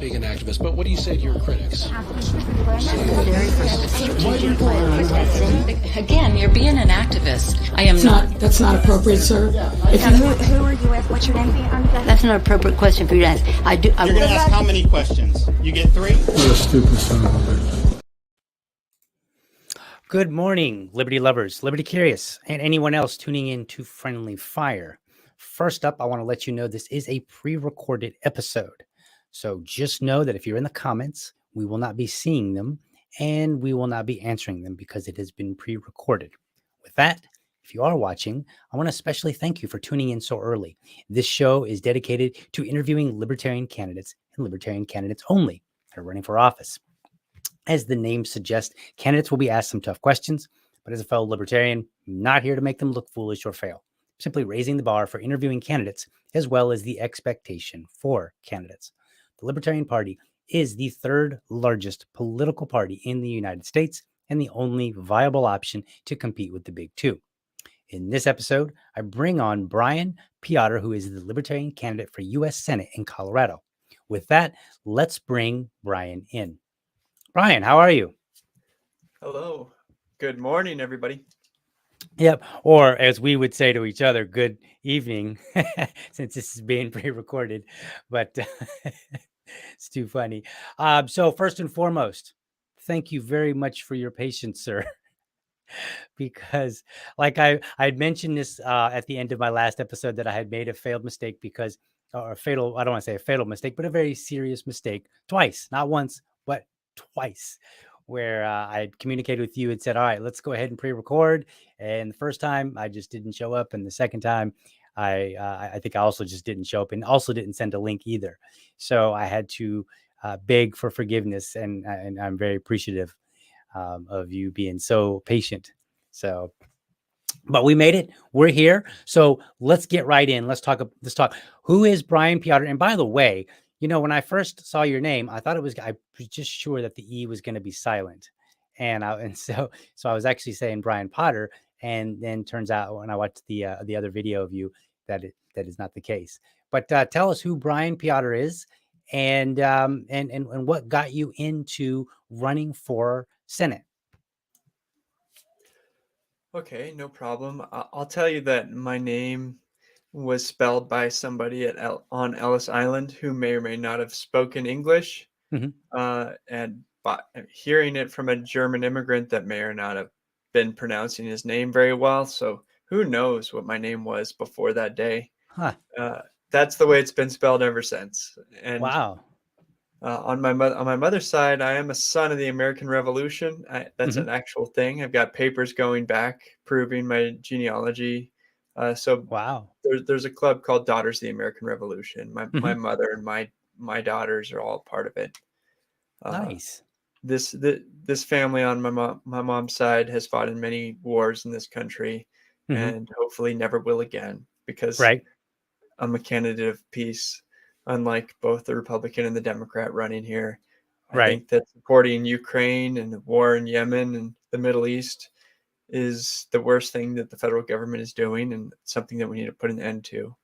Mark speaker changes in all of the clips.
Speaker 1: being an activist, but what do you say to your critics?
Speaker 2: Again, you're being an activist. I am not.
Speaker 3: That's not appropriate, sir.
Speaker 4: Who are you with? What's your name?
Speaker 5: That's not an appropriate question for you to ask.
Speaker 6: You're going to ask how many questions? You get 3?
Speaker 1: What a stupid son of a bitch.
Speaker 7: Good morning, Liberty lovers, Liberty curious, and anyone else tuning in to Friendly Fire. First up, I want to let you know this is a pre-recorded episode. So just know that if you're in the comments, we will not be seeing them and we will not be answering them because it has been pre-recorded. With that, if you are watching, I want to especially thank you for tuning in so early. This show is dedicated to interviewing libertarian candidates and libertarian candidates only that are running for office. As the name suggests, candidates will be asked some tough questions, but as a fellow libertarian, I'm not here to make them look foolish or fail. I'm simply raising the bar for interviewing candidates as well as the expectation for candidates. The Libertarian Party is the third largest political party in the United States and the only viable option to compete with the big two. In this episode, I bring on Brian Peotter, who is the Libertarian candidate for U.S. Senate in Colorado. With that, let's bring Brian in. Brian, how are you?
Speaker 8: Hello. Good morning, everybody.
Speaker 7: Yep. Or as we would say to each other, good evening, since this is being pre-recorded, but it's too funny. So first and foremost, thank you very much for your patience, sir. Because like I'd mentioned this at the end of my last episode that I had made a failed mistake because, or a fatal, I don't want to say a fatal mistake, but a very serious mistake twice, not once, but twice, where I had communicated with you and said, all right, let's go ahead and pre-record. And the first time I just didn't show up. And the second time I think I also just didn't show up and also didn't send a link either. So I had to beg for forgiveness, and I'm very appreciative of you being so patient. So, but we made it. We're here. So let's get right in. Let's talk. Let's talk. Who is Brian Peotter? And by the way, when I first saw your name, I thought I was just sure that the E was going to be silent. And so I was actually saying Brian Potter. And then turns out when I watched the other video of you that is not the case. But tell us who Brian Peotter is, and what got you into running for Senate.
Speaker 8: Okay, no problem. I'll tell you that my name was spelled by somebody on Ellis Island who may or may not have spoken English,
Speaker 7: Mhm.
Speaker 8: and hearing it from a German immigrant that may or not have been pronouncing his name very well. So who knows what my name was before that day?
Speaker 7: Huh.
Speaker 8: Uh, that's the way it's been spelled ever since. And
Speaker 7: Wow.
Speaker 8: on my mother's side, I am a son of the American Revolution. That's
Speaker 7: Mhm.
Speaker 8: an actual thing. I've got papers going back proving my genealogy. So
Speaker 7: Wow.
Speaker 8: there's a club called Daughters of the American Revolution. My
Speaker 7: Mhm.
Speaker 8: mother and my daughters are all part of it. Uh,
Speaker 7: Nice.
Speaker 8: this family on my mom's side has fought in many wars in this country,
Speaker 7: Mhm.
Speaker 8: and hopefully never will again, because
Speaker 7: Right.
Speaker 8: I'm a candidate of peace, unlike both the Republican and the Democrat running here. I
Speaker 7: Right.
Speaker 8: think that supporting Ukraine and the war in Yemen and the Middle East is the worst thing that the federal government is doing, and something that we need to put an end to.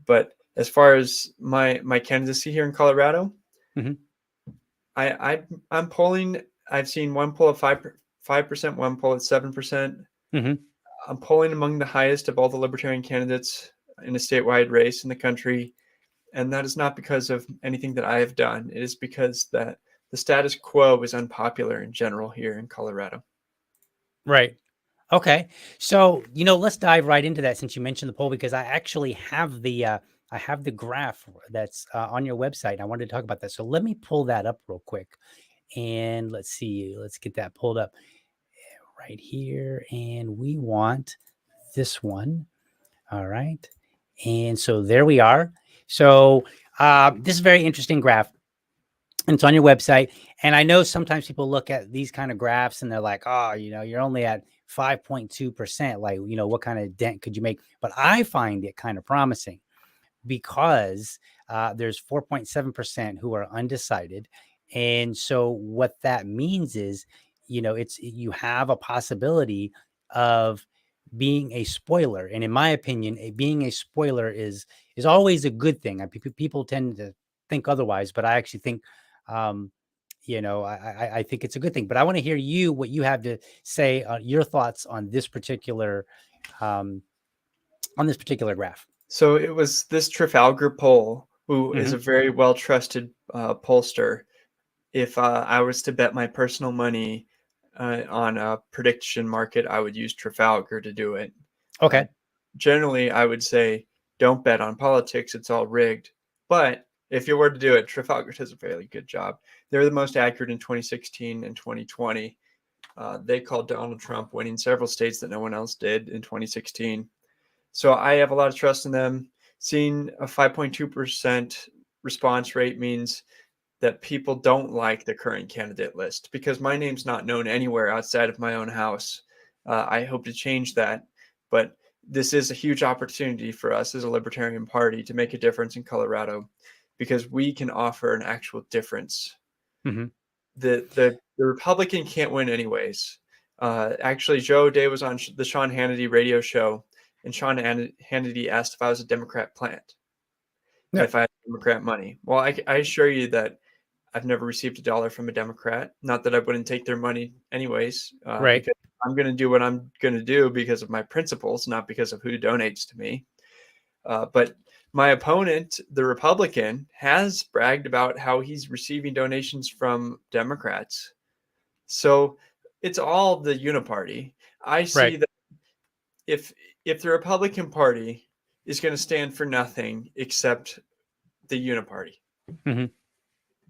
Speaker 8: But as far as my candidacy here in Colorado,
Speaker 7: Mhm.
Speaker 8: I'm polling. I've seen one poll at 5%, one poll at 7%.
Speaker 7: Mhm.
Speaker 8: I'm polling among the highest of all the libertarian candidates in a statewide race in the country. And that is not because of anything that I have done. It is because that the status quo is unpopular in general here in Colorado.
Speaker 7: Right. Okay. So, let's dive right into that since you mentioned the poll, because I actually have the graph that's on your website. I wanted to talk about that. So let me pull that up real quick, and let's see. Let's get that pulled up right here, and we want this one. All right. And so there we are. So this is a very interesting graph. And it's on your website. And I know sometimes people look at these kind of graphs and they're like, oh, you're only at 5.2%. Like, what kind of dent could you make? But I find it kind of promising because there's 4.7% who are undecided. And so what that means is, you have a possibility of being a spoiler. And in my opinion, being a spoiler is always a good thing. People tend to think otherwise, but I actually think, um, I think it's a good thing. But I want to hear what you have to say, your thoughts um, on this particular graph.
Speaker 8: So it was this Trafalgar poll, who is
Speaker 7: Hmm.
Speaker 8: a very well trusted pollster. If I was to bet my personal money on a prediction market, I would use Trafalgar to do it. Uh,
Speaker 7: Okay.
Speaker 8: Generally, I would say don't bet on politics; it's all rigged. But if you were to do it, Trafalgar does a fairly good job. They were the most accurate in 2016 and 2020. They called Donald Trump winning several states that no one else did in 2016. So I have a lot of trust in them. Seeing a 5.2% response rate means that people don't like the current candidate list, because my name's not known anywhere outside of my own house. I hope to change that, but this is a huge opportunity for us as a libertarian party to make a difference in Colorado, because we can offer an actual difference.
Speaker 7: Hmm.
Speaker 8: The Republican can't win anyways. Actually, Joe Day was on the Sean Hannity radio show, and Sean Hannity asked if I was a Democrat plant,
Speaker 7: Yeah.
Speaker 8: if I had Democrat money. Well, I assure you that I've never received a dollar from a Democrat. Not that I wouldn't take their money anyways,
Speaker 7: Right.
Speaker 8: because I'm going to do what I'm going to do because of my principles, not because of who donates to me. But my opponent, the Republican, has bragged about how he's receiving donations from Democrats. So it's all the uniparty. I see
Speaker 7: Right.
Speaker 8: that if the Republican Party is going to stand for nothing except the uniparty,
Speaker 7: Hmm.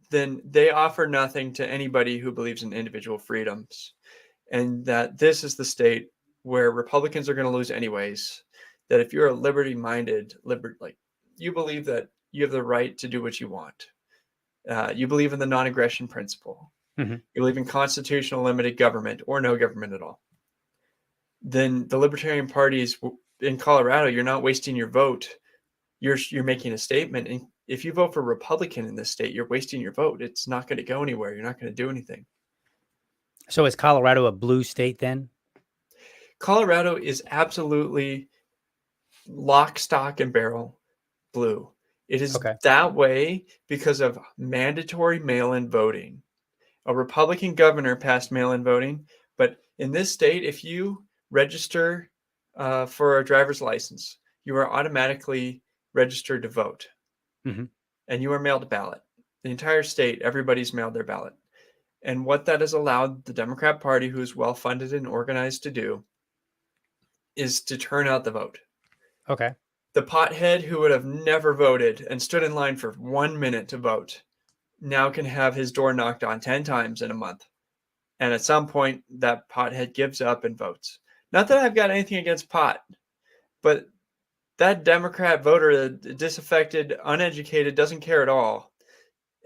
Speaker 8: then they offer nothing to anybody who believes in individual freedoms, and that this is the state where Republicans are going to lose anyways. that if you're a liberty-minded, like you believe that you have the right to do what you want. You believe in the non-aggression principle.
Speaker 7: Mhm.
Speaker 8: You believe in constitutional limited government or no government at all. Then the Libertarian Party is in Colorado. You're not wasting your vote. You're making a statement. And if you vote for Republican in this state, you're wasting your vote. It's not going to go anywhere. You're not going to do anything.
Speaker 7: So is Colorado a blue state then?
Speaker 8: Colorado is absolutely lock, stock, and barrel blue. It is
Speaker 7: Okay.
Speaker 8: that way because of mandatory mail-in voting. A Republican governor passed mail-in voting, but in this state, if you register for a driver's license, you are automatically registered to vote,
Speaker 7: Mhm.
Speaker 8: and you are mailed a ballot. The entire state, everybody's mailed their ballot. And what that has allowed the Democrat Party, who is well-funded and organized, to do is to turn out the vote.
Speaker 7: Okay.
Speaker 8: The pothead who would have never voted and stood in line for 1 minute to vote now can have his door knocked on 10 times in a month. And at some point, that pothead gives up and votes. Not that I've got anything against pot, but that Democrat voter, disaffected, uneducated, doesn't care at all,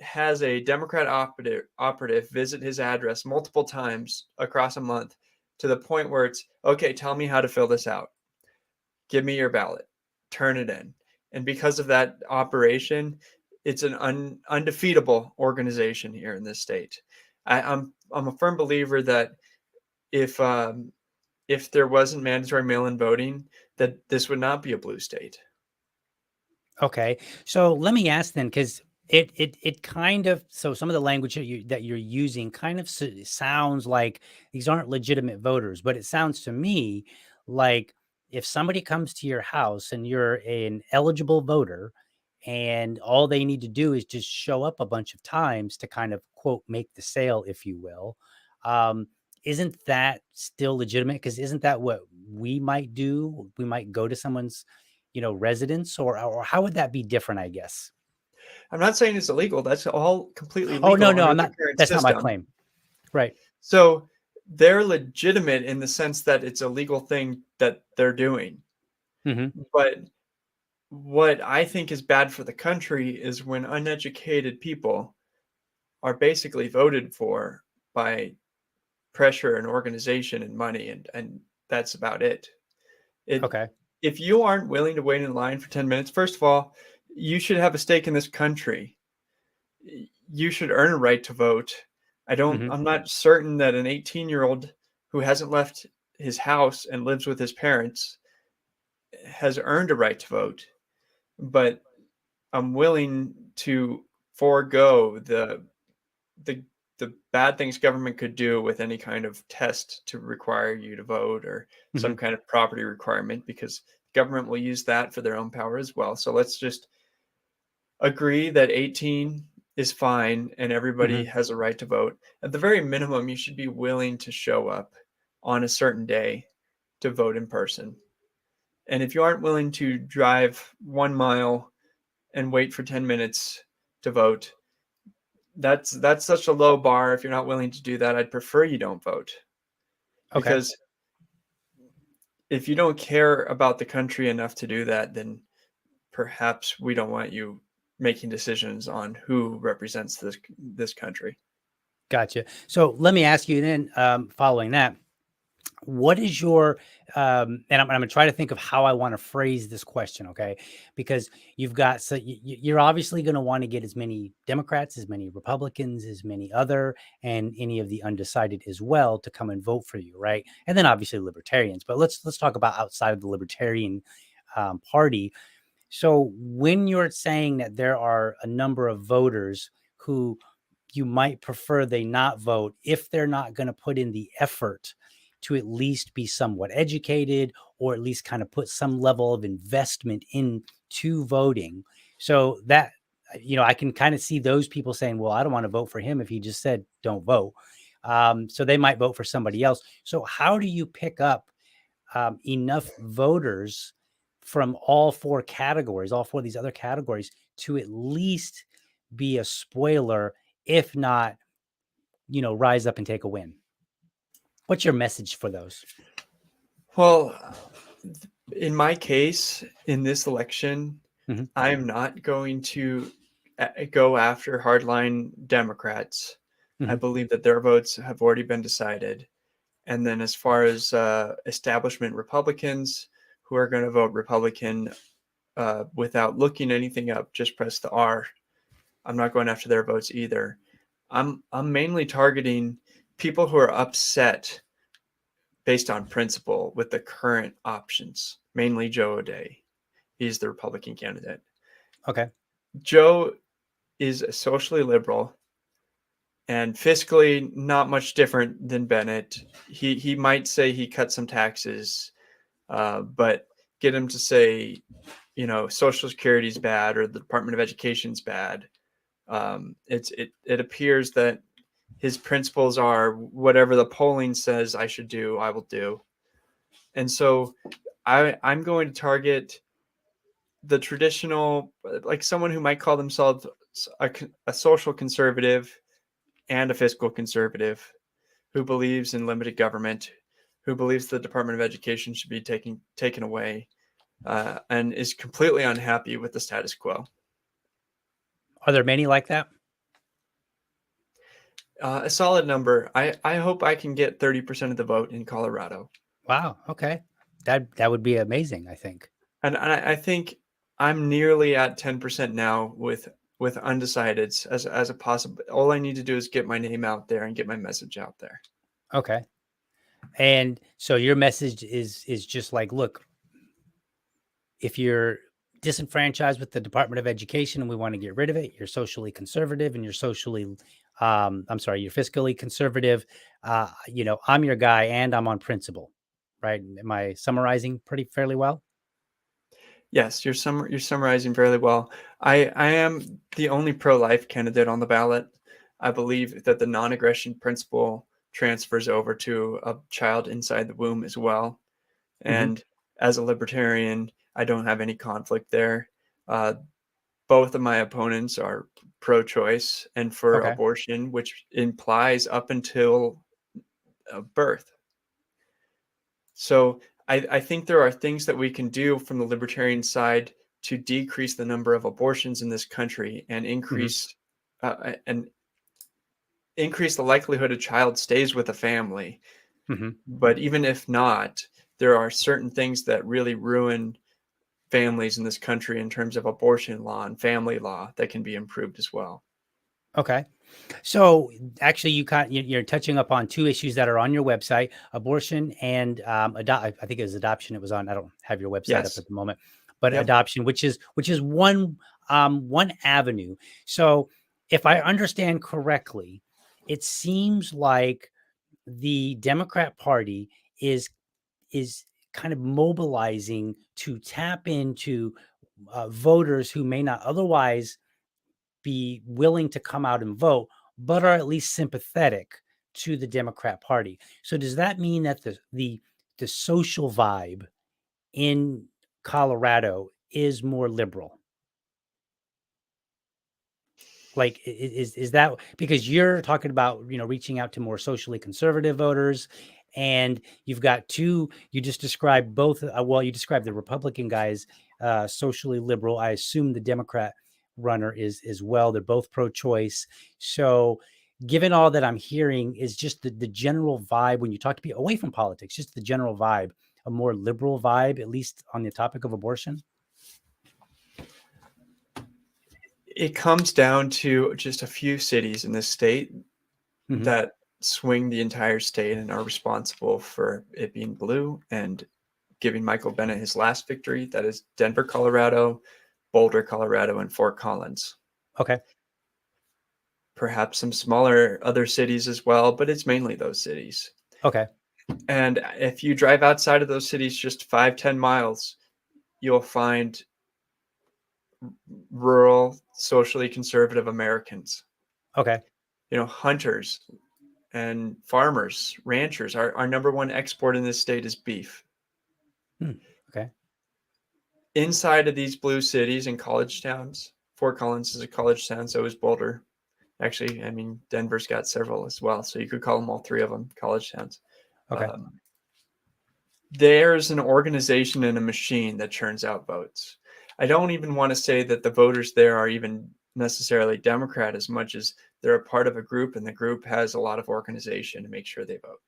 Speaker 8: has a Democrat operative visit his address multiple times across a month to the point where it's, okay, tell me how to fill this out. Give me your ballot. Turn it in. And because of that operation, it's an undefeatable organization here in this state. I'm a firm believer that if there wasn't mandatory mail-in voting, that this would not be a blue state.
Speaker 7: Okay. So let me ask then, because it kind of, so some of the language that you're using kind of sounds like these aren't legitimate voters, but it sounds to me like if somebody comes to your house and you're an eligible voter and all they need to do is just show up a bunch of times to kind of quote make the sale, if you will. Um, isn't that still legitimate? Because isn't that what we might do? We might go to someone's residence, or how would that be different, I guess?
Speaker 8: I'm not saying it's illegal. That's all completely
Speaker 7: Oh,
Speaker 8: legal
Speaker 7: no,
Speaker 8: under
Speaker 7: I'm
Speaker 8: the
Speaker 7: not.
Speaker 8: current
Speaker 7: That's not my
Speaker 8: system.
Speaker 7: claim. Right.
Speaker 8: So they're legitimate in the sense that it's a legal thing that they're doing.
Speaker 7: Mm-hmm.
Speaker 8: But what I think is bad for the country is when uneducated people are basically voted for by pressure and organization and money, and that's about it.
Speaker 7: Okay.
Speaker 8: If you aren't willing to wait in line for 10 minutes, first of all, you should have a stake in this country. You should earn a right to vote.
Speaker 7: Mm-hmm.
Speaker 8: I'm not certain that an 18-year-old who hasn't left his house and lives with his parents has earned a right to vote, but I'm willing to forego the bad things government could do with any kind of test to require you to vote or some
Speaker 7: Mm-hmm.
Speaker 8: kind of property requirement, because government will use that for their own power as well. So let's just agree that 18 is fine and everybody
Speaker 7: Mm-hmm.
Speaker 8: has a right to vote. At the very minimum, you should be willing to show up on a certain day to vote in person. And if you aren't willing to drive 1 mile and wait for 10 minutes to vote, that's such a low bar. If you're not willing to do that, I'd prefer you don't vote.
Speaker 7: Okay.
Speaker 8: Because if you don't care about the country enough to do that, then perhaps we don't want you making decisions on who represents this country.
Speaker 7: Gotcha. So let me ask you then, following that, what is your and I'm going to try to think of how I want to phrase this question, okay? Because you've got, so you're obviously going to want to get as many Democrats, as many Republicans, as many other, and any of the undecided as well to come and vote for you, right? And then obviously libertarians. But let's talk about outside of the Libertarian Party. So when you're saying that there are a number of voters who you might prefer they not vote if they're not going to put in the effort to at least be somewhat educated or at least kind of put some level of investment into voting. So that, I can kind of see those people saying, well, I don't want to vote for him if he just said don't vote. So they might vote for somebody else. So how do you pick up enough voters from all four of these other categories to at least be a spoiler, if not, rise up and take a win? What's your message for those?
Speaker 8: Well, In my case, in this election,
Speaker 7: Mhm.
Speaker 8: I'm not going to go after hardline Democrats. I
Speaker 7: Mhm.
Speaker 8: believe that their votes have already been decided. And then, as far as establishment Republicans who are going to vote Republican without looking anything up, just press the R. I'm not going after their votes either. I'm mainly targeting people who are upset based on principle with the current options, mainly Joe O'Dea. He's the Republican candidate.
Speaker 7: Okay.
Speaker 8: Joe is a socially liberal and fiscally not much different than Bennett. He might say he cut some taxes, but get him to say, Social Security is bad or the Department of Education is bad. It appears that his principles are whatever the polling says I should do, I will do. And so I'm going to target the traditional, like someone who might call themselves a social conservative and a fiscal conservative who believes in limited government, who believes the Department of Education should be taken away, and is completely unhappy with the status quo.
Speaker 7: Are there many like that?
Speaker 8: A solid number. I hope I can get 30% of the vote in Colorado.
Speaker 7: Wow. Okay. That would be amazing, I think.
Speaker 8: And I think I'm nearly at 10% now with undecideds as a possible. All I need to do is get my name out there and get my message out there.
Speaker 7: Okay. And so your message is just like, look, if you're disenfranchised with the Department of Education and we want to get rid of it, you're socially conservative and you're you're fiscally conservative. I'm your guy and I'm on principle, right? Am I summarizing pretty fairly well?
Speaker 8: Yes, you're summarizing fairly well. I am the only pro-life candidate on the ballot. I believe that the non-aggression principle transfers over to a child inside the womb as well.
Speaker 7: Hmm.
Speaker 8: And as a libertarian, I don't have any conflict there. Uh, both of my opponents are pro-choice and for
Speaker 7: Okay.
Speaker 8: abortion, which implies up until birth. So I think there are things that we can do from the libertarian side to decrease the number of abortions in this country and
Speaker 7: Hmm.
Speaker 8: and increase the likelihood a child stays with a family.
Speaker 7: Hmm.
Speaker 8: But even if not, there are certain things that really ruin families in this country in terms of abortion law and family law that can be improved as well.
Speaker 7: Okay. So actually, you're touching upon two issues that are on your website: abortion and I think it was adoption. It was on. I don't have your website up
Speaker 8: Yes.
Speaker 7: at the moment, but
Speaker 8: Yep.
Speaker 7: adoption, which is one avenue. So if I understand correctly, it seems like the Democrat Party is kind of mobilizing to tap into voters who may not otherwise be willing to come out and vote, but are at least sympathetic to the Democrat Party. So does that mean that the social vibe in Colorado is more liberal? Like is that because you're talking about, reaching out to more socially conservative voters, and you've got two, you just described both, you described the Republican guys socially liberal. I assume the Democrat runner is as well. They're both pro-choice. So given all that I'm hearing is just the general vibe when you talk to people away from politics, just the general vibe, a more liberal vibe, at least on the topic of abortion.
Speaker 8: It comes down to just a few cities in this state
Speaker 7: Hmm.
Speaker 8: that swing the entire state and are responsible for it being blue and giving Michael Bennett his last victory. That is Denver, Colorado, Boulder, Colorado, and Fort Collins.
Speaker 7: Okay.
Speaker 8: Perhaps some smaller other cities as well, but it's mainly those cities.
Speaker 7: Okay.
Speaker 8: And if you drive outside of those cities just 5-10 miles, you'll find rural, socially conservative Americans.
Speaker 7: Okay.
Speaker 8: Hunters and farmers, ranchers. Our number one export in this state is beef.
Speaker 7: Okay.
Speaker 8: Inside of these blue cities and college towns, Fort Collins is a college town, so is Boulder. Actually, I mean, Denver's got several as well, so you could call them all three of them college towns.
Speaker 7: Okay.
Speaker 8: Um, there's an organization and a machine that churns out votes. I don't even want to say that the voters there are even necessarily Democrat as much as they're a part of a group, and the group has a lot of organization to make sure they vote.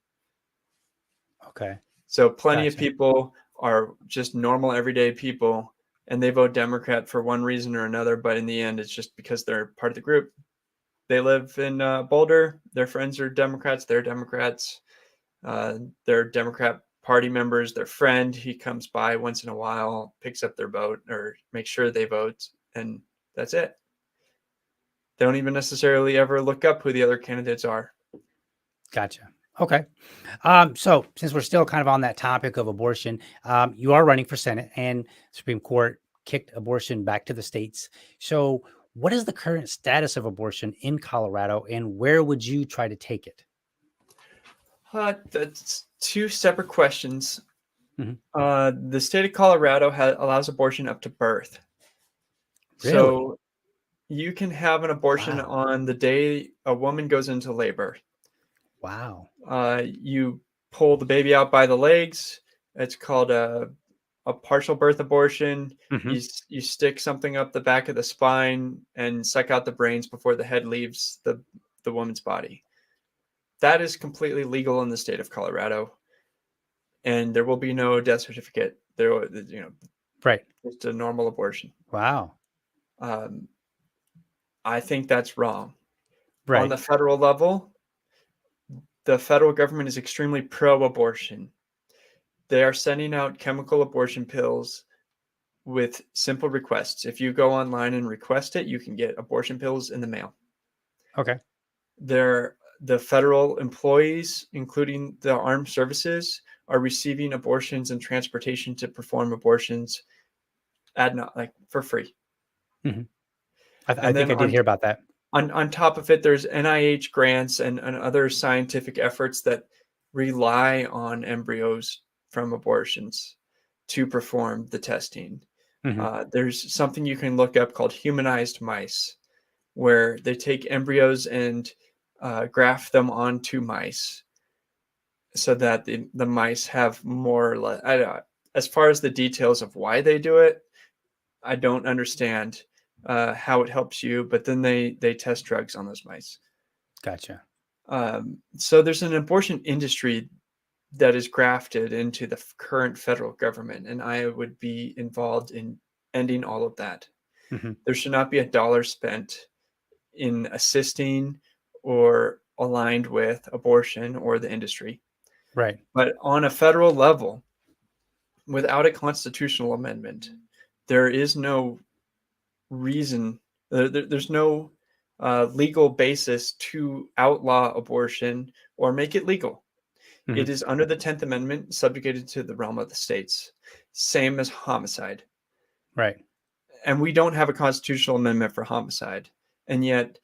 Speaker 7: Okay.
Speaker 8: So plenty of
Speaker 7: Gotcha.
Speaker 8: people are just normal everyday people, and they vote Democrat for one reason or another, but in the end, it's just because they're part of the group. They live in Boulder. Their friends are Democrats. They're Democrats. They're Democrat Party members. Their friend, he comes by once in a while, picks up their vote or makes sure they vote, and that's it. They don't even necessarily ever look up who the other candidates are.
Speaker 7: Gotcha. Okay. So since we're still kind of on that topic of abortion, you are running for Senate, and Supreme Court kicked abortion back to the states. So what is the current status of abortion in Colorado, and where would you try to take it?
Speaker 8: That's two separate questions.
Speaker 7: Mhm.
Speaker 8: The state of Colorado allows abortion up to birth.
Speaker 7: Really?
Speaker 8: So you can have an abortion
Speaker 7: Wow.
Speaker 8: on the day a woman goes into labor.
Speaker 7: Wow.
Speaker 8: You pull the baby out by the legs. It's called a partial birth abortion.
Speaker 7: Mhm.
Speaker 8: You stick something up the back of the spine and suck out the brains before the head leaves the woman's body. That is completely legal in the state of Colorado, and there will be no death certificate.
Speaker 7: Right.
Speaker 8: It's a normal abortion.
Speaker 7: Wow.
Speaker 8: Um, I think that's wrong. On
Speaker 7: Right.
Speaker 8: the federal level, the federal government is extremely pro-abortion. They are sending out chemical abortion pills with simple requests. If you go online and request it, you can get abortion pills in the mail.
Speaker 7: Okay.
Speaker 8: The federal employees, including the armed services, are receiving abortions and transportation to perform abortions for free.
Speaker 7: Mhm. I
Speaker 8: And
Speaker 7: think
Speaker 8: then
Speaker 7: I did hear about that.
Speaker 8: on top of it, there's NIH grants and other scientific efforts that rely on embryos from abortions to perform the testing.
Speaker 7: Mhm.
Speaker 8: There's something you can look up called humanized mice, where they take embryos and graft them onto mice so that the mice have more or less, as far as the details of why they do it, I don't understand how it helps you, but then they test drugs on those mice.
Speaker 7: Gotcha.
Speaker 8: So there's an abortion industry that is grafted into the current federal government, and I would be involved in ending all of that.
Speaker 7: Mhm.
Speaker 8: There should not be a dollar spent in assisting or aligned with abortion or the industry.
Speaker 7: Right.
Speaker 8: But on a federal level, without a constitutional amendment, there is no reason, there's no legal basis to outlaw abortion or make it legal. It
Speaker 7: Mhm.
Speaker 8: is under the 10th Amendment, subjugated to the realm of the states, same as homicide.
Speaker 7: Right.
Speaker 8: And we don't have a constitutional amendment for homicide. And yet,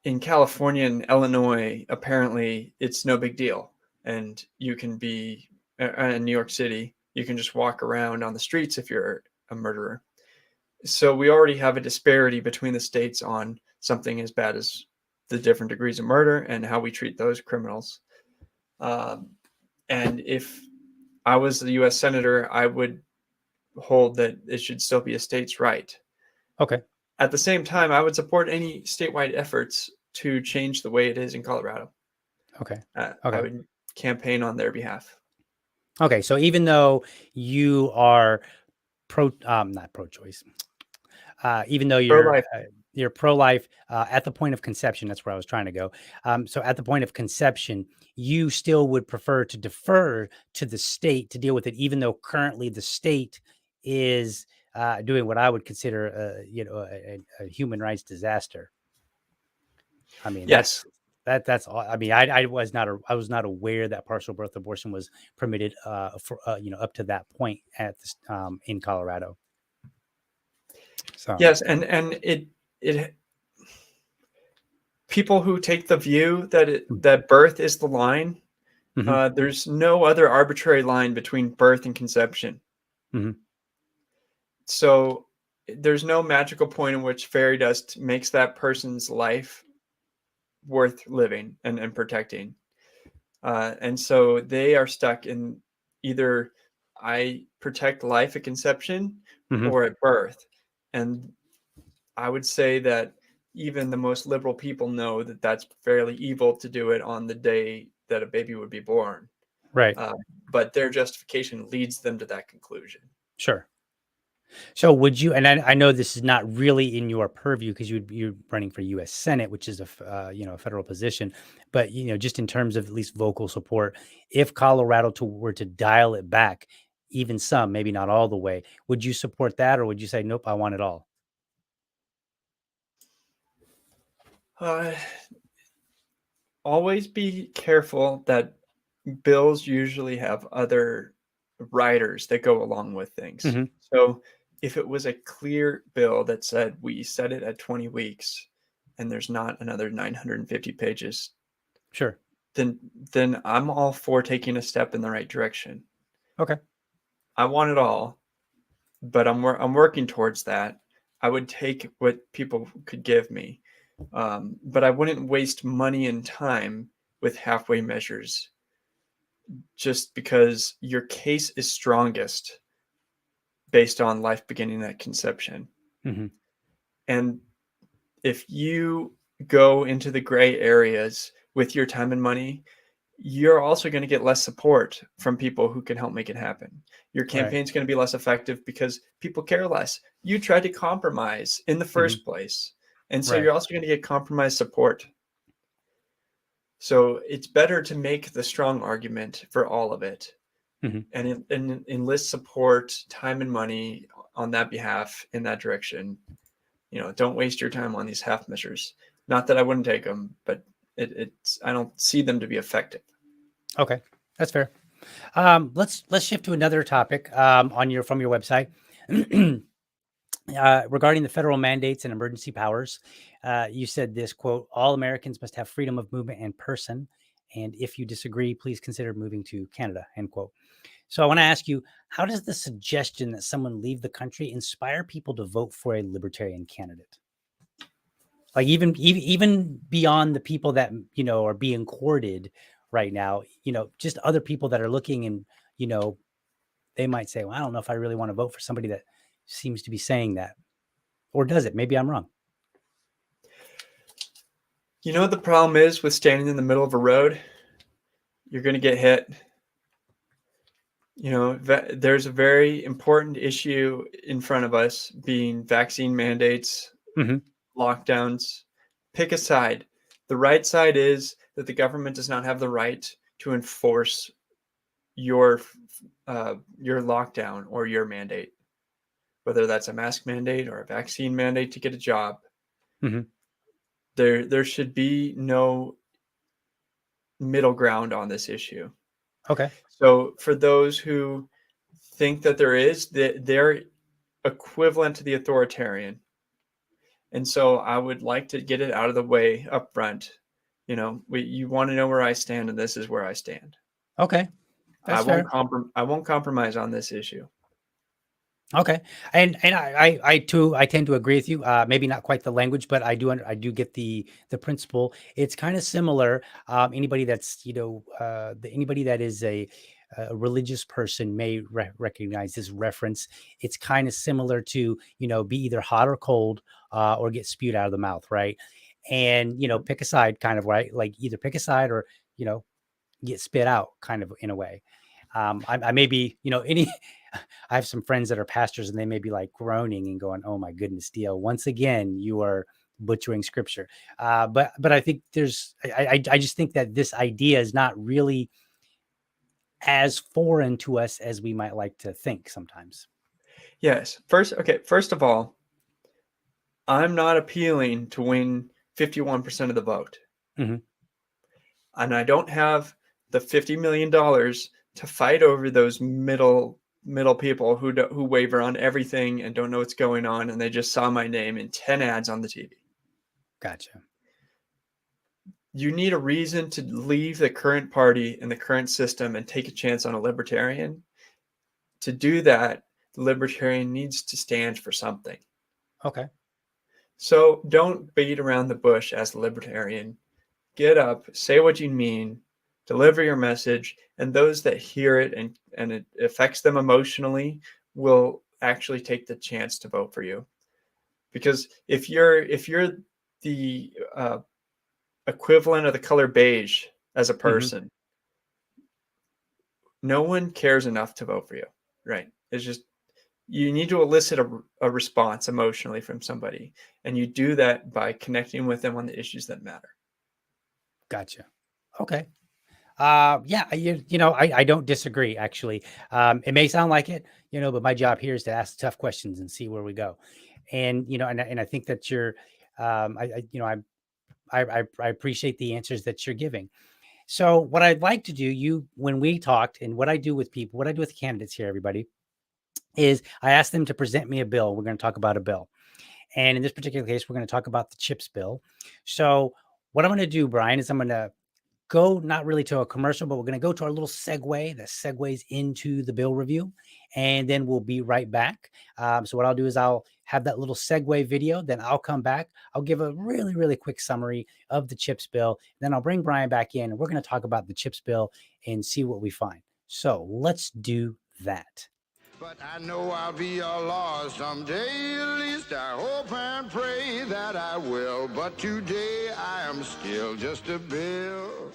Speaker 8: in California and Illinois, apparently it's no big deal. And you can be in New York City, you can just walk around on the streets if you're a murderer. So we already have a disparity between the states on something as bad as the different degrees of murder and how we treat those criminals. And if I was the U.S. Senator, I would hold that it should still be a state's right.
Speaker 7: Okay.
Speaker 8: At the same time, I would support any statewide efforts to change the way it is in Colorado.
Speaker 7: Okay.
Speaker 8: I
Speaker 7: Okay.
Speaker 8: would campaign on their behalf.
Speaker 7: Okay. So even though you are not pro-choice, even though
Speaker 8: Pro-life.
Speaker 7: you're pro-life at the point of conception, that's where I was trying to go. So at the point of conception, you still would prefer to defer to the state to deal with it, even though currently the state is doing what I would consider, a human rights disaster. I mean,
Speaker 8: Yes.
Speaker 7: that's all. I mean, I was not aware that partial birth abortion was permitted for up to that point at this, in Colorado. So
Speaker 8: Yes, and it people who take the view that birth is the line,
Speaker 7: Mhm.
Speaker 8: there's no other arbitrary line between birth and conception.
Speaker 7: Mhm.
Speaker 8: So there's no magical point in which fairy dust makes that person's life worth living and protecting. And so they are stuck in either I protect life at conception
Speaker 7: Mhm.
Speaker 8: or at birth. And I would say that even the most liberal people know that that's fairly evil to do it on the day that a baby would be born.
Speaker 7: Right.
Speaker 8: Uh, but their justification leads them to that conclusion.
Speaker 7: Sure. So would you, and I know this is not really in your purview because you're running for U.S. Senate, which is a federal position, but just in terms of at least vocal support, if Colorado were to dial it back, even some, maybe not all the way, would you support that, or would you say nope, I want it all?
Speaker 8: Uh, Always be careful that bills usually have other riders that go along with things.
Speaker 7: Hmm.
Speaker 8: So if it was a clear bill that said we set it at 20 weeks and there's not another 950 pages,
Speaker 7: Sure.
Speaker 8: then I'm all for taking a step in the right direction.
Speaker 7: Okay.
Speaker 8: I want it all, but I'm working towards that. I would take what people could give me, but I wouldn't waste money and time with halfway measures just because your case is strongest based on life beginning at conception.
Speaker 7: Hmm.
Speaker 8: And if you go into the gray areas with your time and money, you're also going to get less support from people who can help make it happen. Your
Speaker 7: Right.
Speaker 8: campaign's going to be less effective because people care less. You tried to compromise in the
Speaker 7: Hmm.
Speaker 8: first place. And so
Speaker 7: Right.
Speaker 8: you're also going to get compromise support. So it's better to make the strong argument for all of it
Speaker 7: Hmm.
Speaker 8: and enlist support, time and money on that behalf in that direction. Don't waste your time on these half measures. Not that I wouldn't take them, but it's I don't see them to be effective.
Speaker 7: Okay, that's fair. Let's shift to another topic from your website. Regarding the federal mandates and emergency powers, you said this quote: "All Americans must have freedom of movement and person, and if you disagree, please consider moving to Canada." End quote. So I want to ask you, how does the suggestion that someone leave the country inspire people to vote for a libertarian candidate? Like even beyond the people that are being courted right now, just other people that are looking and you know they might say, "Well, I don't know if I really want to vote for somebody that seems to be saying that." Or does it? Maybe I'm wrong.
Speaker 8: You know what the problem is with standing in the middle of a road? You're going to get hit. There's a very important issue in front of us being vaccine mandates,
Speaker 7: Mhm.
Speaker 8: lockdowns. Pick a side. The right side is that the government does not have the right to enforce your your lockdown or your mandate, whether that's a mask mandate or a vaccine mandate to get a job.
Speaker 7: Mhm.
Speaker 8: There should be no middle ground on this issue.
Speaker 7: Okay.
Speaker 8: So for those who think that there is, they're equivalent to the authoritarian. And so I would like to get it out of the way up front. You want to know where I stand, and this is where I stand.
Speaker 7: Okay.
Speaker 8: I
Speaker 7: That's
Speaker 8: won't
Speaker 7: fair.
Speaker 8: I won't compromise on this issue.
Speaker 7: Okay. And I tend to agree with you. Maybe not quite the language, but I do get the principle. It's kind of similar. Anybody that's anybody that is a religious person may recognize this reference. It's kind of similar to be either hot or cold, or get spewed out of the mouth, right? And pick a side, kind of, right? Like either pick a side or you know get spit out, kind of, in a way. I may be, any. I have some friends that are pastors, and they may be like groaning and going, "Oh my goodness, Dio! Once again, you are butchering scripture." But I think I just think that this idea is not really as foreign to us as we might like to think sometimes.
Speaker 8: Yes. First of all, I'm not appealing to win 51% of the vote.
Speaker 7: Hmm.
Speaker 8: And I don't have the $50 million to fight over those middle people who waver on everything and don't know what's going on, and they just saw my name in 10 ads on the TV.
Speaker 7: Gotcha.
Speaker 8: You need a reason to leave the current party and the current system and take a chance on a libertarian. To do that, the libertarian needs to stand for something.
Speaker 7: Okay.
Speaker 8: So don't beat around the bush as a libertarian. Get up, say what you mean, deliver your message, and those that hear it and it affects them emotionally will actually take the chance to vote for you. Because if you're the equivalent of the color beige as a person, no one cares enough to vote for you, right? It's just you need to elicit a response emotionally from somebody, and you do that by connecting with them on the issues that matter.
Speaker 7: Gotcha. Okay. Yeah, I don't disagree, actually. It may sound like it, but my job here is to ask tough questions and see where we go. And, and I think that you're, I appreciate the answers that you're giving. So what I'd like to do, when we talked, and what I do with people, what I do with candidates here, everybody, is I ask them to present me a bill. We're going to talk about a bill. And in this particular case, we're going to talk about the CHIPS bill. So what I'm going to do, Brian, is I'm going to go not really to a commercial, but we're going to go to our little segue that segues into the bill review, and then we'll be right back. So what I'll do is I'll have that little segue video, then I'll come back. I'll give a really, really quick summary of the CHIPS bill. Then I'll bring Brian back in, and we're going to talk about the CHIPS bill and see what we find. So let's do that.
Speaker 3: But I know I'll be a law someday, at least I hope and pray that I will. But today I am still just a bill.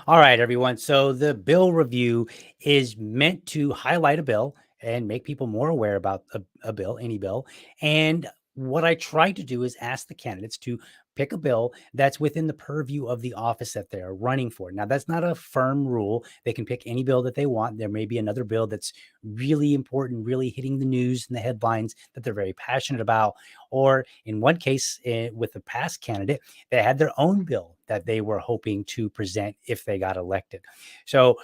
Speaker 7: All right, everyone. So the bill review is meant to highlight a bill and make people more aware about a bill, any bill. And what I try to do is ask the candidates to pick a bill that's within the purview of the office that they're running for. Now, that's not a firm rule. They can pick any bill that they want. There may be another bill that's really important, really hitting the news and the headlines that they're very passionate about. Or in one case, with the past candidate, they had their own bill that they were hoping to present if they got elected. So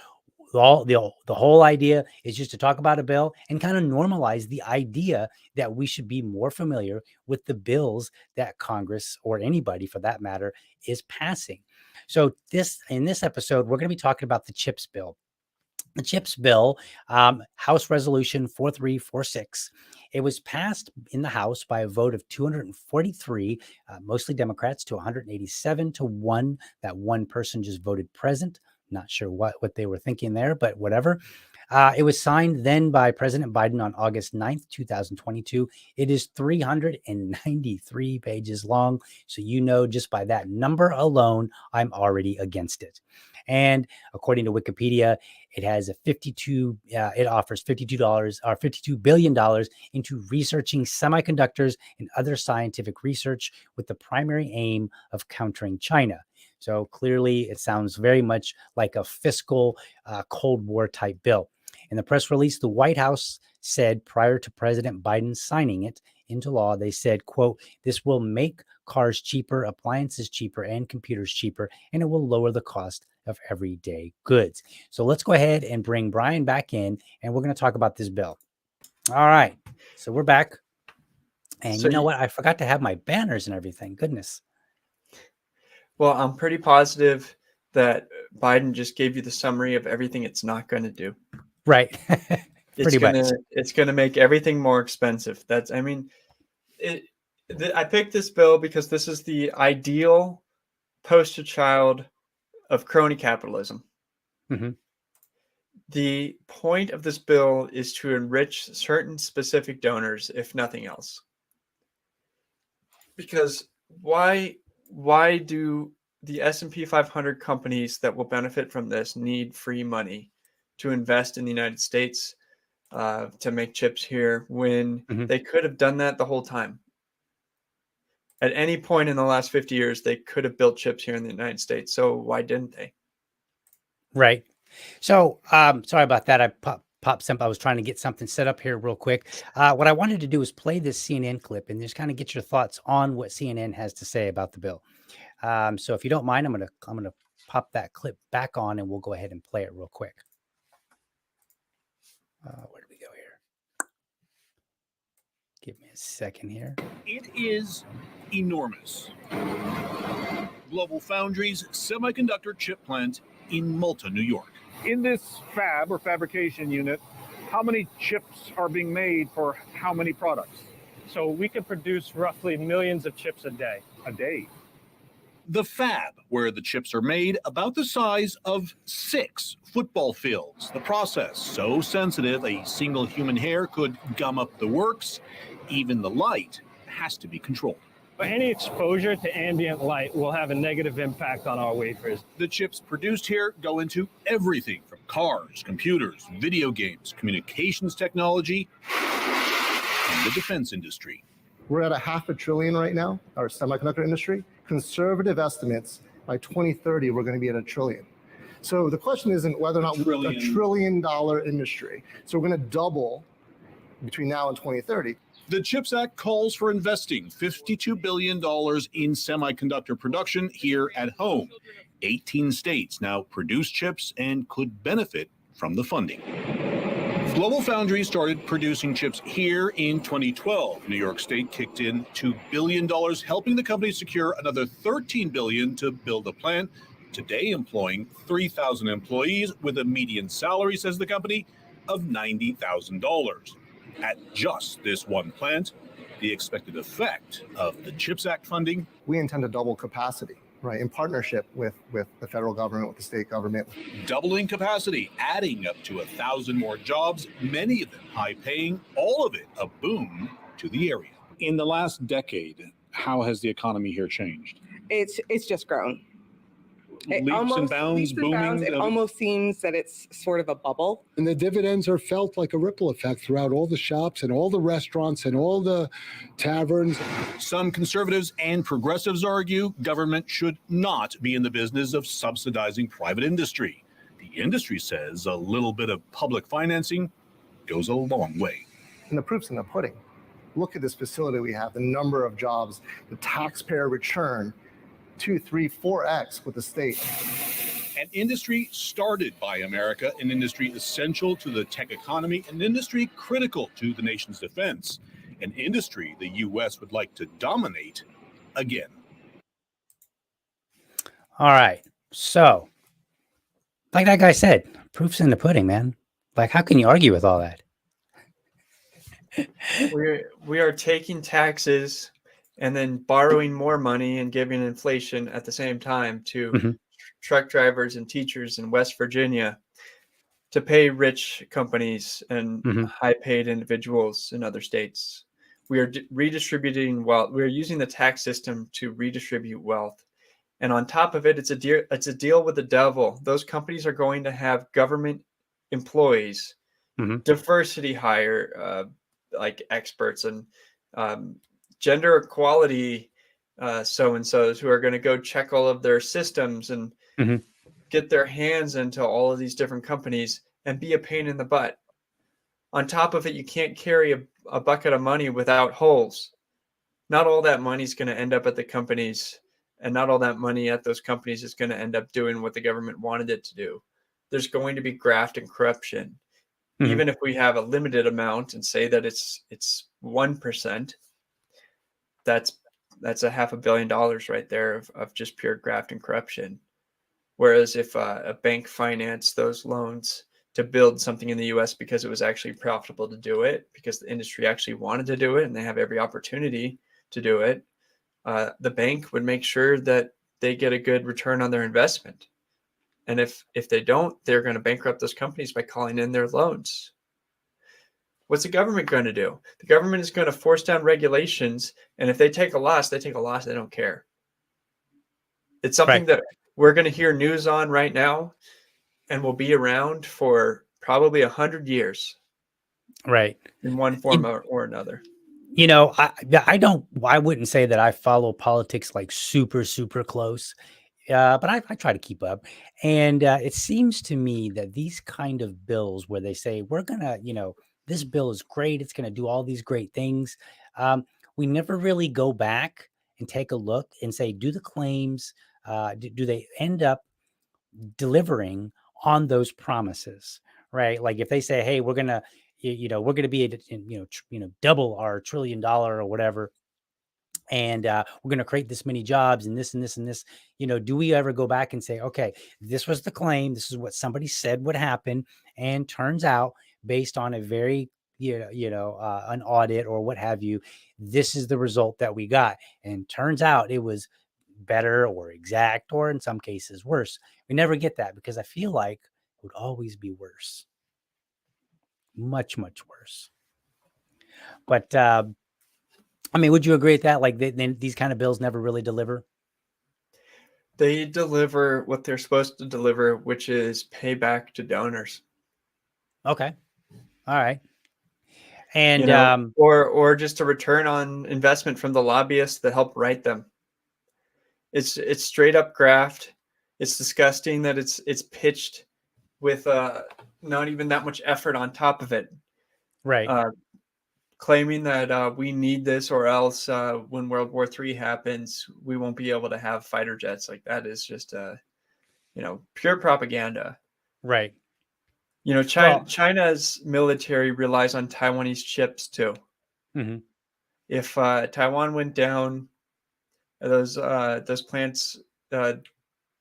Speaker 7: the whole idea is just to talk about a bill and kind of normalize the idea that we should be more familiar with the bills that Congress, or anybody for that matter, is passing. So in this episode, we're going to be talking about the CHIPS bill. The CHIPS bill, House Resolution 4346. It was passed in the House by a vote of 243, mostly Democrats, to 187 to 1. That one person just voted present. Not sure what they were thinking there, but whatever. It was signed then by President Biden on August 9th, 2022. It is 393 pages long. So, just by that number alone, I'm already against it. And according to Wikipedia, it has it offers $52 billion into researching semiconductors and other scientific research with the primary aim of countering China. So clearly, it sounds very much like a fiscal Cold War type bill. In the press release, the White House said prior to President Biden signing it into law, they said, quote, "This will make cars cheaper, appliances cheaper, and computers cheaper, and it will lower the cost of everyday goods." So let's go ahead and bring Brian back in, and we're going to talk about this bill. All right. So we're back. And you know what? I forgot to have my banners and everything. Goodness.
Speaker 8: Well, I'm pretty positive that Biden just gave you the summary of everything it's not going to do.
Speaker 7: Right. Pretty much.
Speaker 8: It's going to make everything more expensive. I picked this bill because this is the ideal poster child of crony capitalism.
Speaker 7: Mm-hmm.
Speaker 8: The point of this bill is to enrich certain specific donors, if nothing else. Because why do the S&P 500 companies that will benefit from this need free money to invest in the United States to make chips here when they could have done that the whole time? At any point in the last 50 years, they could have built chips here in the United States. So why didn't they?
Speaker 7: Right. So sorry about that. I I was trying to get something set up here real quick. What I wanted to do is play this CNN clip and just kind of get your thoughts on what CNN has to say about the bill. So if you don't mind, I'm gonna pop that clip back on, and we'll go ahead and play it real quick. Where do we go here? Give me a second here.
Speaker 9: It is enormous. Global Foundries semiconductor chip plant in Malta, New York.
Speaker 10: In this fab or fabrication unit, how many chips are being made for how many products?
Speaker 11: So we can produce roughly millions of chips a day.
Speaker 10: A day?
Speaker 9: The fab, where the chips are made, about the size of 6 football fields. The process so sensitive a single human hair could gum up the works. Even the light has to be controlled.
Speaker 10: Any exposure to ambient light will have a negative impact on our wafers.
Speaker 9: The chips produced here go into everything from cars, computers, video games, communications technology, and the defense industry.
Speaker 11: We're at $500 billion right now, our semiconductor industry. Conservative estimates, by 2030, we're going to be at $1 trillion. So the question isn't whether or not we're a $1 trillion industry. So we're going to double between now and 2030.
Speaker 9: The CHIPS Act calls for investing $52 billion in semiconductor production here at home. 18 states now produce chips and could benefit from the funding. Global Foundries started producing chips here in 2012. New York State kicked in $2 billion, helping the company secure another $13 billion to build a plant, today employing 3,000 employees with a median salary, says the company, of $90,000. At just this one plant, the expected effect of the CHIPS Act funding.
Speaker 11: We intend to double capacity, right, in partnership with the federal government, with the state government.
Speaker 9: Doubling capacity, adding up to 1,000 more jobs, many of them high-paying, all of it a boom to the area.
Speaker 10: In the last decade, how has the economy here changed?
Speaker 12: It's just grown.
Speaker 9: Leaps and bounds, booming.
Speaker 12: It almost seems that it's sort of a bubble.
Speaker 13: And the dividends are felt like a ripple effect throughout all the shops and all the restaurants and all the taverns.
Speaker 9: Some conservatives and progressives argue government should not be in the business of subsidizing private industry. The industry says a little bit of public financing goes a long way.
Speaker 11: And the proof's in the pudding. Look at this facility we have, the number of jobs, the taxpayer return, 2, 3, 4x with the state.
Speaker 9: An industry started by America, an industry essential to the tech economy, an industry critical to the nation's defense, an industry the U.S. would like to dominate again.
Speaker 7: All right. So, like that guy said, proof's in the pudding, man. Like, how can you argue with all that?
Speaker 8: We are taking taxes and then borrowing more money and giving inflation at the same time to truck drivers and teachers in West Virginia to pay rich companies and high-paid individuals in other states. We are redistributing wealth. We're using the tax system to redistribute wealth. And on top of it, it's a deal with the devil. Those companies are going to have government employees, diversity hire, like experts and gender equality so-and-sos who are going to go check all of their systems and get their hands into all of these different companies and be a pain in the butt. On top of it, you can't carry a bucket of money without holes. Not all that money is going to end up at the companies, and not all that money at those companies is going to end up doing what the government wanted it to do. There's going to be graft and corruption. Even if we have a limited amount and say that it's 1%, that's $500 million right there of just pure graft and corruption. Whereas if a bank financed those loans to build something in the U.S. because it was actually profitable to do it, because the industry actually wanted to do it and they have every opportunity to do it, the bank would make sure that they get a good return on their investment. And if they don't, they're going to bankrupt those companies by calling in their loans. What's the government going to do? The government is going to force down regulations, and if they take a loss, they take a loss. They don't care. It's something that we're going to hear news on right now, and will be around for probably 100 years.
Speaker 7: Right.
Speaker 8: In one form or another.
Speaker 7: You know, I wouldn't say that I follow politics like super, super close. But I try to keep up. And it seems to me that these kind of bills where they say, we're going to, this bill is great, it's going to do all these great things. We never really go back and take a look and say, do the claims, do they end up delivering on those promises, right? Like if they say, hey, we're going to, we're going to be, double our $1 trillion or whatever. And we're going to create this many jobs and this and this and this. Do we ever go back and say, okay, this was the claim. This is what somebody said would happen. And turns out based on a very, an audit or what have you, this is the result that we got. And turns out it was better or exact, or in some cases worse. We never get that because I feel like it would always be worse. Much, much worse. But I mean, would you agree with that? Like these kind of bills never really deliver?
Speaker 8: They deliver what they're supposed to deliver, which is payback to donors.
Speaker 7: Okay. All right. And
Speaker 8: you know, or just a return on investment from the lobbyists that help write them. It's straight up graft. It's disgusting that it's pitched with not even that much effort on top of it.
Speaker 7: Right.
Speaker 8: Claiming that we need this or else when World War III happens, we won't be able to have fighter jets. Like that is just pure propaganda.
Speaker 7: Right.
Speaker 8: You know, China's military relies on Taiwanese chips too.
Speaker 7: Mm-hmm.
Speaker 8: If Taiwan went down, those plants,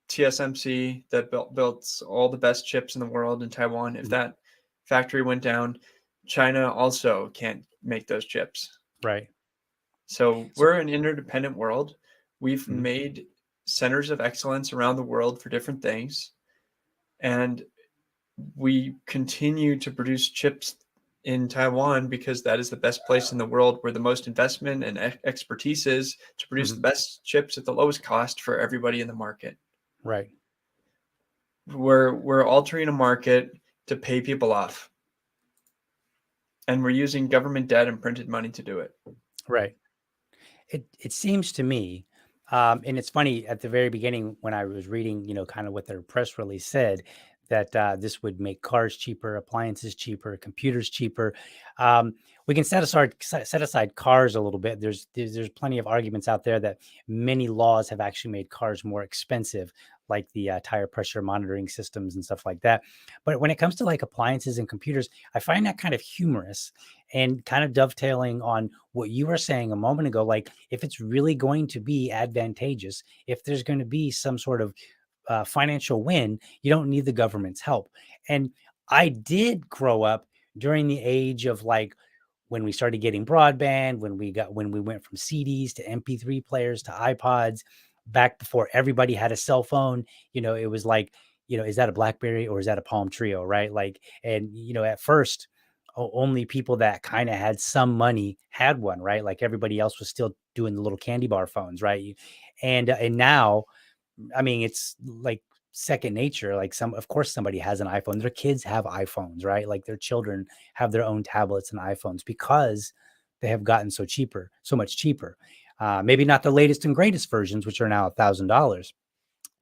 Speaker 8: TSMC that built all the best chips in the world in Taiwan, if that factory went down, China also can't make those chips.
Speaker 7: Right.
Speaker 8: So we're an interdependent world. We've
Speaker 7: Mhm.
Speaker 8: made centers of excellence around the world for different things. And we continue to produce chips in Taiwan because that is the best place in the world where the most investment and expertise is to produce the best chips at the lowest cost for everybody in the market.
Speaker 7: Right.
Speaker 8: We're altering a market to pay people off. And we're using government debt and printed money to do it.
Speaker 7: Right. It seems to me, and it's funny at the very beginning when I was reading, kind of what their press release said, that this would make cars cheaper, appliances cheaper, computers cheaper. We can set aside cars a little bit. There's plenty of arguments out there that many laws have actually made cars more expensive, like the tire pressure monitoring systems and stuff like that. But when it comes to like appliances and computers, I find that kind of humorous and kind of dovetailing on what you were saying a moment ago. Like if it's really going to be advantageous, if there's going to be some sort of financial win, you don't need the government's help. And I did grow up during the age of like when we started getting broadband, when we went from CDs to MP3 players to iPods, back before everybody had a cell phone. It was like, is that a BlackBerry or is that a Palm Trio, right? Like, and at first, only people that kind of had some money had one, right? Like everybody else was still doing the little candy bar phones, right? And now, I mean, it's like second nature. Like of course, somebody has an iPhone. Their kids have iPhones, right? Like their children have their own tablets and iPhones because they have gotten so much cheaper. Maybe not the latest and greatest versions, which are now $1,000.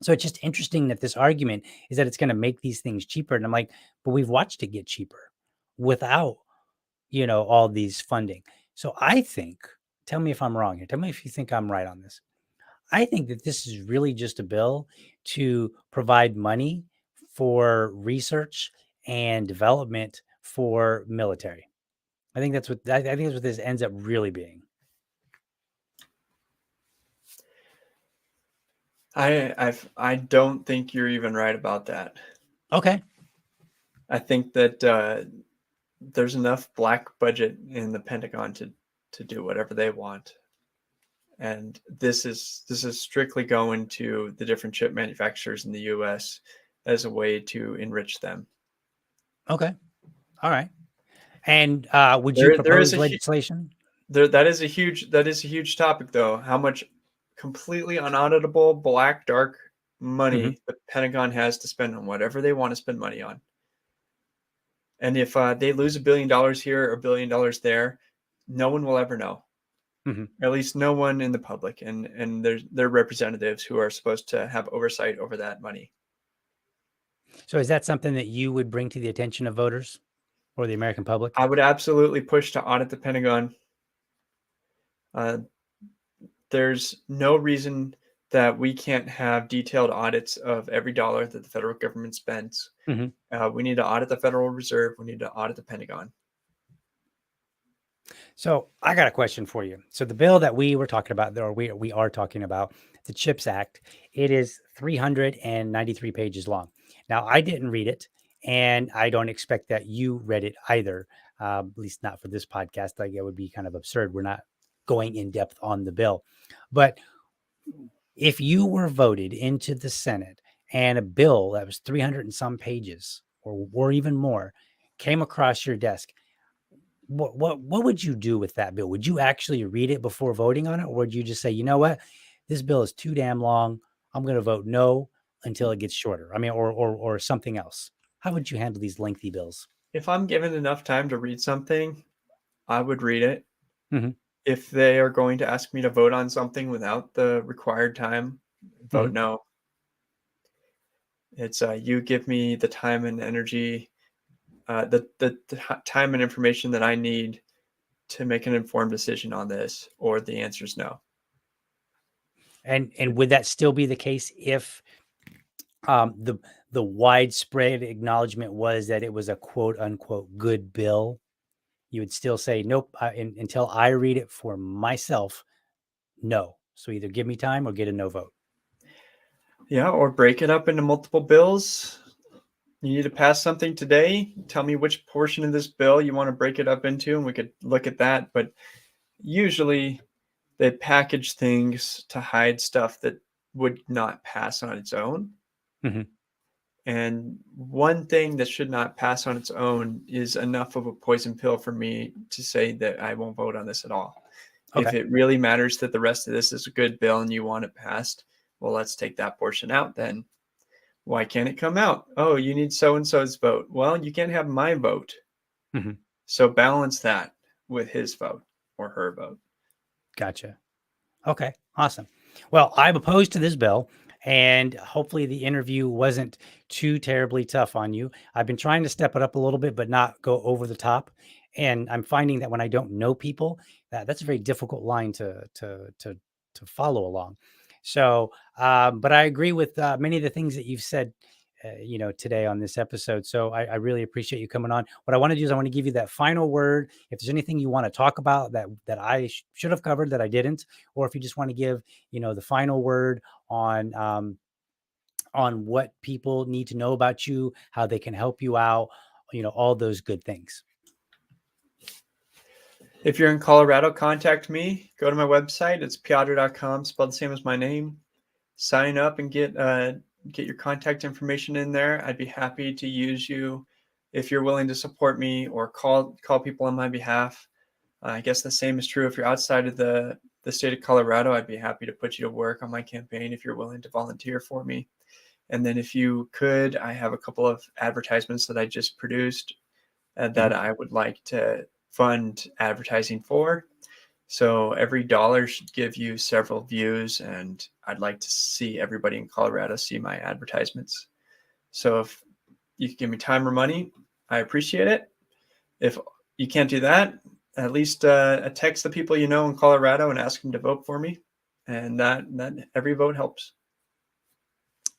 Speaker 7: So it's just interesting that this argument is that it's going to make these things cheaper. And I'm like, but we've watched it get cheaper without, all these funding. So I think, tell me if I'm wrong here. Tell me if you think I'm right on this. I think that this is really just a bill to provide money for research and development for military. I think that's what this ends up really being.
Speaker 8: I don't think you're even right about that.
Speaker 7: Okay.
Speaker 8: I think that there's enough black budget in the Pentagon to do whatever they want. And this is strictly going to the different chip manufacturers in the U.S. as a way to enrich them.
Speaker 7: Okay. All right. And would you propose legislation?
Speaker 8: That is a huge topic, though. How much completely unauditable black dark money the Pentagon has to spend on whatever they want to spend money on. And if they lose $1 billion here or $1 billion there, no one will ever know. At least no one in the public and their representatives who are supposed to have oversight over that money.
Speaker 7: So is that something that you would bring to the attention of voters or the American public?
Speaker 8: I would absolutely push to audit the Pentagon. There's no reason that we can't have detailed audits of every dollar that the federal government spends. We need to audit the Federal Reserve. We need to audit the Pentagon.
Speaker 7: So I got a question for you. So the bill that we were talking about, or we are talking about, the CHIPS Act, it is 393 pages long. Now, I didn't read it, and I don't expect that you read it either, at least not for this podcast. Like, it would be kind of absurd. We're not going in depth on the bill. But If you were voted into the Senate and a bill that was 300 and some pages or even more came across your desk, what would you do with that bill? Would you actually read it before voting on it, or would you just say, you know what, this bill is too damn long, I'm going to vote no until it gets shorter? I mean, or something else. How would you handle these lengthy bills?
Speaker 8: If I'm given enough time to read something, I would read it.
Speaker 7: Mhm.
Speaker 8: If they are going to ask me to vote on something without the required time, vote
Speaker 7: Mhm.
Speaker 8: no. It's you give me the time and energy, the time and information that I need to make an informed decision on this, or the answer is no.
Speaker 7: And would that still be the case if the widespread acknowledgement was that it was a quote unquote good bill? You would still say nope until I read it for myself. No. So either give me time or get a no vote.
Speaker 8: Yeah, or break it up into multiple bills. You need to pass something today. Tell me which portion of this bill you want to break it up into, and we could look at that. But usually they package things to hide stuff that would not pass on its own.
Speaker 7: Mhm.
Speaker 8: And one thing that should not pass on its own is enough of a poison pill for me to say that I won't vote on this at all. If
Speaker 7: Okay.
Speaker 8: it really matters that the rest of this is a good bill and you want it passed, well, let's take that portion out then. Why can't it come out? Oh, you need so and so's vote. Well, you can't have my vote.
Speaker 7: Mhm.
Speaker 8: So balance that with his vote or her vote.
Speaker 7: Gotcha. Okay, awesome. Well, I'm opposed to this bill, and hopefully the interview wasn't too terribly tough on you. I've been trying to step it up a little bit, but not go over the top. And I'm finding that when I don't know people, that's a very difficult line to follow along. So, but I agree with many of the things that you've said, today on this episode. So I really appreciate you coming on. What I want to do is I want to give you that final word. If there's anything you want to talk about that I should have covered that I didn't, or if you just want to give, the final word on what people need to know about you, how they can help you out, all those good things.
Speaker 8: If you're in Colorado, contact me. Go to my website. It's peotter.com, spelled the same as my name. Sign up and get your contact information in there. I'd be happy to use you if you're willing to support me or call people on my behalf. I guess the same is true if you're outside of the state of Colorado. I'd be happy to put you to work on my campaign if you're willing to volunteer for me. And then if you could, I have a couple of advertisements that I just produced that I would like to fund advertising for. So every dollar should give you several views, and I'd like to see everybody in Colorado see my advertisements. So if you can give me time or money, I appreciate it. If you can't do that, at least text the people you know in Colorado and ask them to vote for me. And that every vote helps.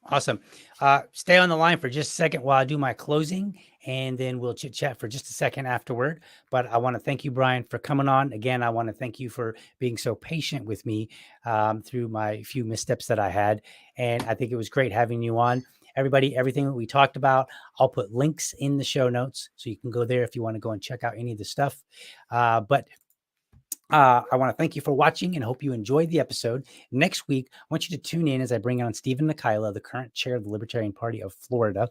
Speaker 7: Awesome. Stay on the line for just a second while I do my closing, and then we'll chit chat for just a second afterward. But I want to thank you, Brian, for coming on. Again, I want to thank you for being so patient with me through my few missteps that I had. And I think it was great having you on. Everybody, everything that we talked about, I'll put links in the show notes so you can go there if you want to go and check out any of the stuff. But I want to thank you for watching and hope you enjoyed the episode. Next week, I want you to tune in as I bring on Stephen Nikila, the current chair of the Libertarian Party of Florida.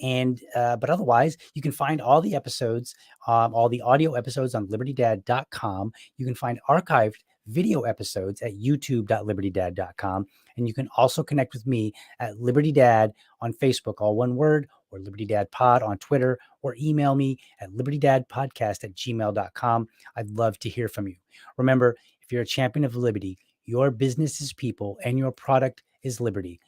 Speaker 7: And but otherwise, you can find all the episodes, all the audio episodes on libertydad.com. You can find archived video episodes at youtube.libertydad.com. And you can also connect with me at Liberty Dad on Facebook, all one word, or Liberty Dad Pod on Twitter, or email me at libertydadpodcast@gmail.com. I'd love to hear from you. Remember, if you're a champion of liberty, your business is people and your product is liberty.